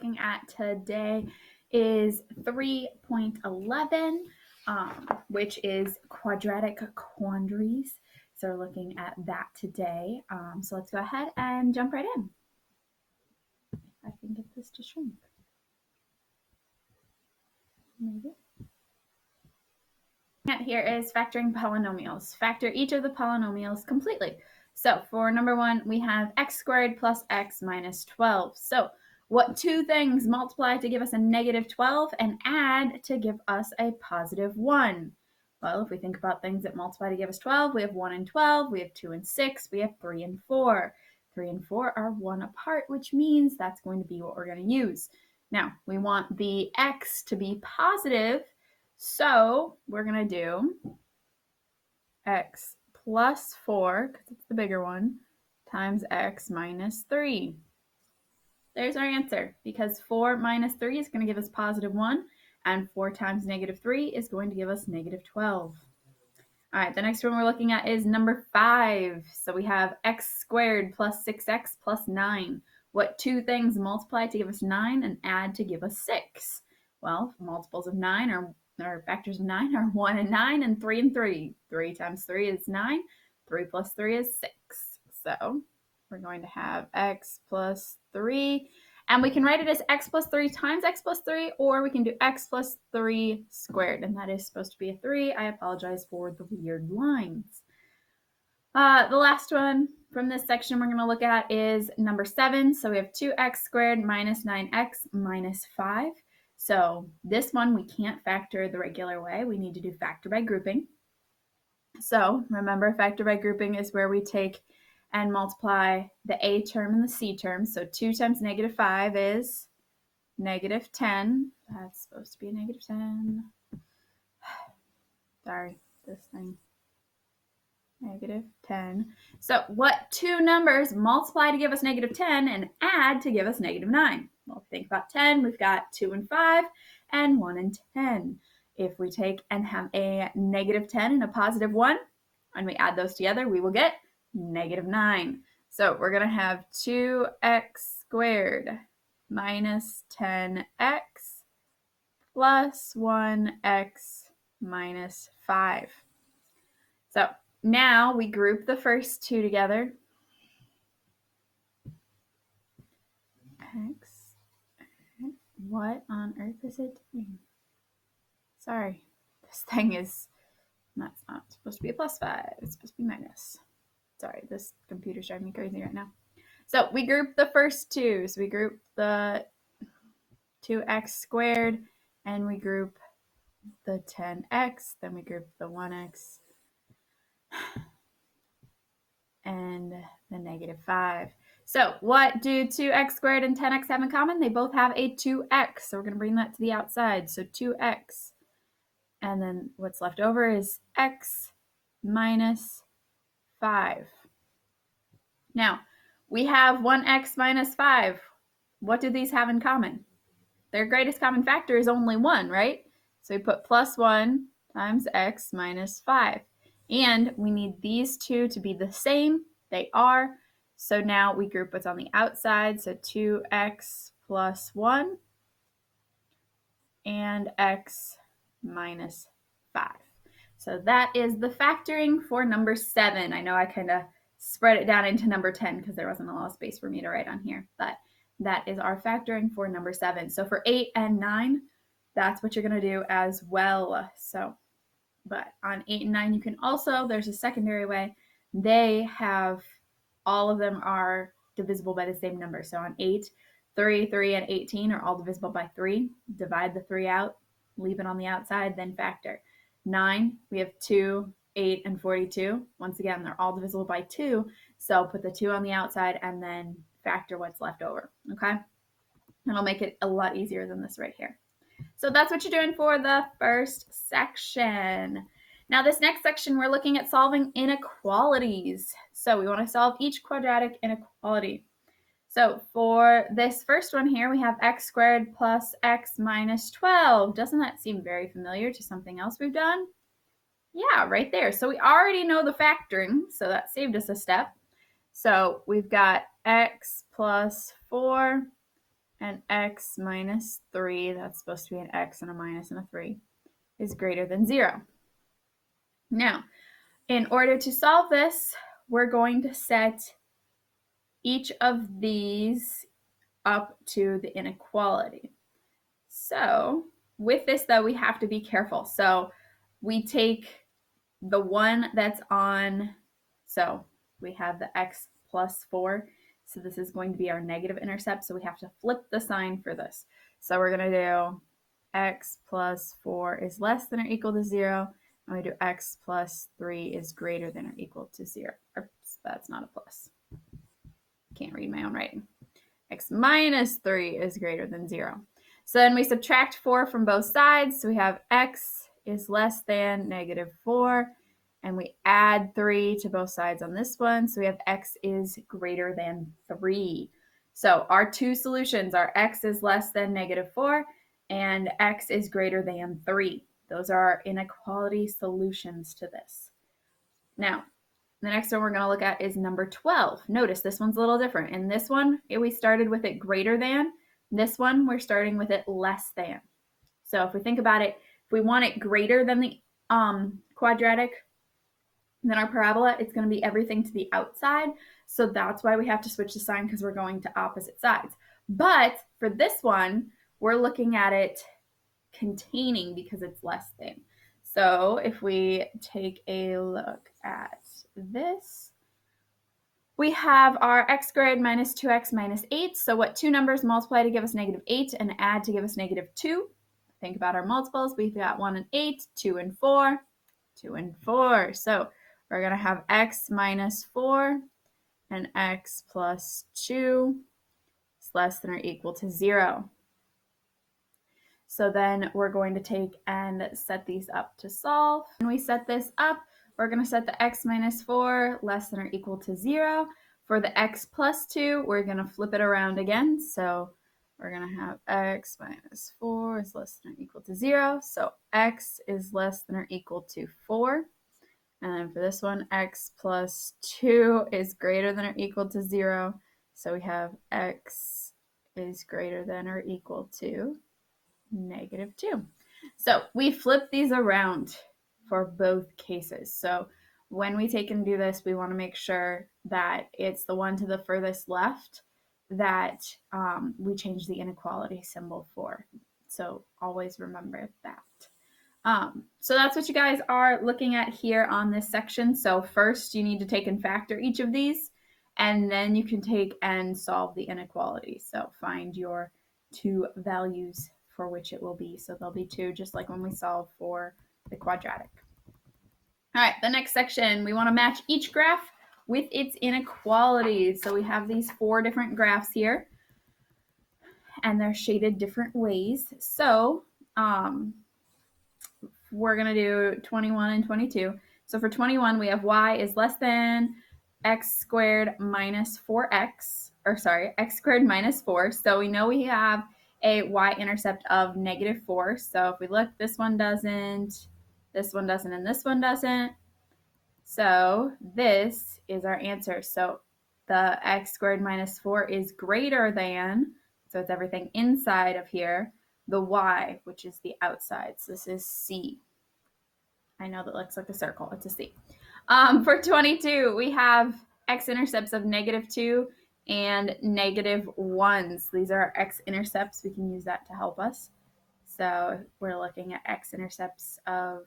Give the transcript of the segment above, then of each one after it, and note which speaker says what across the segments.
Speaker 1: looking at today is 3.11, which is quadratic quandaries. So we're looking at that today. So let's go ahead and jump right in. If I can get this to shrink. Maybe. Here is factoring polynomials. Factor each of the polynomials completely. So for number one, we have x squared plus x minus 12. So what two things multiply to give us a negative 12 and add to give us a positive 1? Well, if we think about things that multiply to give us 12, we have 1 and 12, we have 2 and 6, we have 3 and 4. 3 and 4 are 1 apart, which means that's going to be what we're going to use. Now, we want the x to be positive, so we're going to do x plus 4, because it's the bigger one, times x minus 3. There's our answer, because 4 minus 3 is going to give us positive 1, and 4 times negative 3 is going to give us negative 12. All right, the next one we're looking at is number 5. So we have x squared plus 6x plus 9. What two things multiply to give us 9 and add to give us 6? Well, multiples of 9 or factors of 9 are 1 and 9 and 3 and 3. 3 times 3 is 9. 3 plus 3 is 6. So we're going to have x plus 3. And we can write it as x plus 3 times x plus 3, or we can do x plus 3 squared. And that is supposed to be a 3. I apologize for the weird lines. The last one from this section we're going to look at is number 7. So we have 2x squared minus 9x minus 5. So this one we can't factor the regular way. We need to do factor by grouping. So remember, factor by grouping is where we take and multiply the a term and the c term. So 2 times negative 5 is negative 10. That's supposed to be a negative 10. Sorry, this thing. Negative 10. So what two numbers multiply to give us negative 10 and add to give us negative 9? Well, think about 10. We've got 2 and 5 and 1 and 10. If we take and have a negative 10 and a positive 1, and we add those together, we will get negative 9. So we're going to have 2x squared minus 10x plus 1x minus 5. So now we group the first two together. X. What on earth is it doing? Sorry, this thing is, that's not supposed to be a plus 5. It's supposed to be minus. Sorry, this computer's driving me crazy right now. So we group the first two. So we group the 2x squared, and we group the 10x, then we group the 1x, and the negative 5. So what do 2x squared and 10x have in common? They both have a 2x, so we're going to bring that to the outside. So 2x, and then what's left over is x minus 5. Now, we have 1x minus 5. What do these have in common? Their greatest common factor is only 1, right? So we put plus 1 times x minus 5. And we need these two to be the same. They are. So now we group what's on the outside. So 2x plus 1 and x minus 5. So that is the factoring for number 7. I know I kind of spread it down into number 10 because there wasn't a lot of space for me to write on here. But that is our factoring for number 7. So for 8 and 9, that's what you're going to do as well. So, but on 8 and 9, you can also, there's a secondary way. They have, all of them are divisible by the same number. So on 8, 3, 3, and 18 are all divisible by 3. Divide the 3 out, leave it on the outside, then factor. 9, we have 2, 8, and 42. Once again, they're all divisible by 2. So put the 2 on the outside and then factor what's left over, okay? It'll make it a lot easier than this right here. So that's what you're doing for the first section. Now this next section, we're looking at solving inequalities. So we want to solve each quadratic inequality. So for this first one here, we have x squared plus x minus 12. Doesn't that seem very familiar to something else we've done? Yeah, right there. So we already know the factoring, so that saved us a step. So we've got x plus 4 and x minus 3, that's supposed to be an x and a minus and a 3, is greater than 0. Now, in order to solve this, we're going to set each of these up to the inequality. So with this, though, we have to be careful. So we take the one that's on, so we have the x plus 4. So this is going to be our negative intercept. So we have to flip the sign for this. So we're going to do x plus 4 is less than or equal to 0. And we do x plus 3 is greater than or equal to 0. Oops, that's not a plus. Can't read my own writing. X minus 3 is greater than 0. So then we subtract 4 from both sides. So we have x is less than negative 4. And we add 3 to both sides on this one. So we have x is greater than 3. So our two solutions are x is less than negative 4 and x is greater than 3. Those are our inequality solutions to this. Now, the next one we're going to look at is number 12. Notice this one's a little different. In this one, we started with it greater than. This one, we're starting with it less than. So if we think about it, if we want it greater than the quadratic, then our parabola, it's going to be everything to the outside. So that's why we have to switch the sign, because we're going to opposite sides. But for this one, we're looking at it containing because it's less than. So if we take a look at this, we have our x squared minus 2x minus 8. So what two numbers multiply to give us negative 8 and add to give us negative 2? Think about our multiples. We've got 1 and 8, 2 and 4, 2 and 4. So we're going to have x minus 4 and x plus 2 is less than or equal to 0. So then we're going to take and set these up to solve. When we set this up, we're going to set the x minus 4 less than or equal to 0. For the x plus 2, we're going to flip it around again. So we're going to have x minus 4 is less than or equal to 0. So x is less than or equal to 4. And then for this one, x plus 2 is greater than or equal to 0. So we have x is greater than or equal to negative 2. So we flip these around for both cases. So when we take and do this, we want to make sure that it's the one to the furthest left that we change the inequality symbol for. So always remember that. So that's what you guys are looking at here on this section. So first you need to take and factor each of these, and then you can take and solve the inequality. So find your two values for which it will be. So there'll be 2, just like when we solve for the quadratic. All right, the next section, we want to match each graph with its inequalities. So we have these 4 different graphs here, and they're shaded different ways. So we're going to do 21 and 22. So for 21, we have y is less than x squared minus 4x, or sorry, x squared minus 4. So we know we have a y-intercept of negative 4. So if we look, this one doesn't, and this one doesn't. So this is our answer. So the x squared minus 4 is greater than, so it's everything inside of here, the y, which is the outside. So this is C. I know that looks like a circle. It's a C. For 22, we have x-intercepts of negative 2 and negative 1s. These are our x-intercepts. We can use that to help us. So we're looking at x-intercepts of,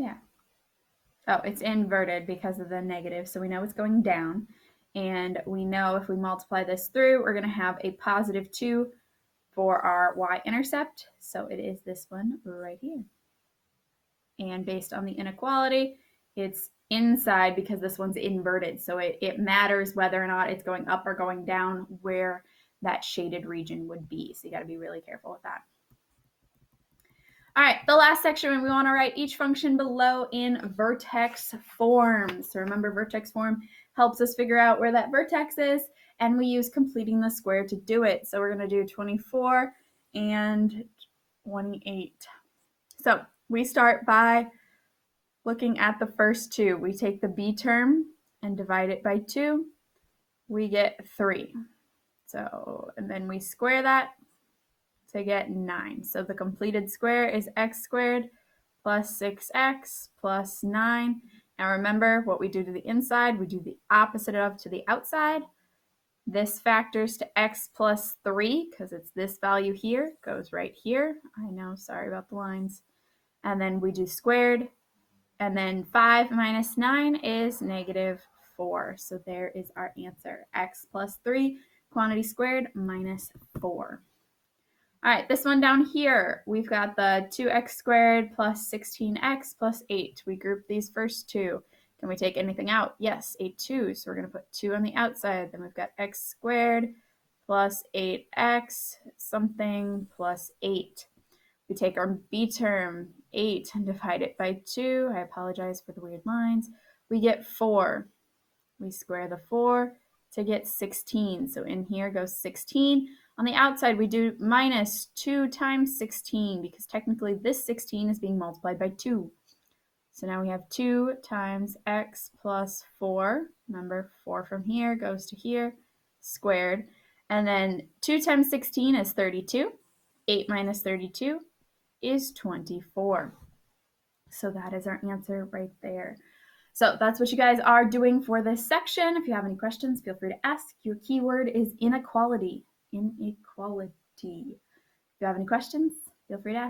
Speaker 1: oh, it's inverted because of the negative. So we know it's going down. And we know if we multiply this through, we're going to have a positive 2 for our y-intercept. So it is this one right here. And based on the inequality, it's inside because this one's inverted. So it matters whether or not it's going up or going down where that shaded region would be. So you got to be really careful with that. All right, the last section, we want to write each function below in vertex form. So remember, vertex form helps us figure out where that vertex is, and we use completing the square to do it. So we're going to do 24 and 28. So we start by looking at the first 2. We take the b term and divide it by 2. we get 3. So, and then we square that to get 9. So the completed square is x squared plus 6x plus 9. Now remember what we do to the inside, we do the opposite of to the outside. This factors to x plus 3 because it's this value here, goes right here. I know, sorry about the lines. And then we do squared. And then 5 minus 9 is negative 4. So there is our answer, x plus 3, quantity squared minus 4. All right, this one down here, we've got the 2x squared plus 16x plus 8. We group these first two. Can we take anything out? Yes, 8 2s. So we're going to put 2 on the outside. Then we've got x squared plus 8x something plus 8. We take our b term, 8, and divide it by 2. I apologize for the weird lines. We get 4. We square the 4 to get 16. So in here goes 16. On the outside, we do minus 2 times 16 because technically this 16 is being multiplied by 2. So now we have 2 times x plus 4. Remember, 4 from here goes to here, squared. And then 2 times 16 is 32. 8 minus 32 is 24. So that is our answer right there. So that's what you guys are doing for this section. If you have any questions, feel free to ask. Your keyword is inequality. Inequality. If you have any questions, feel free to ask.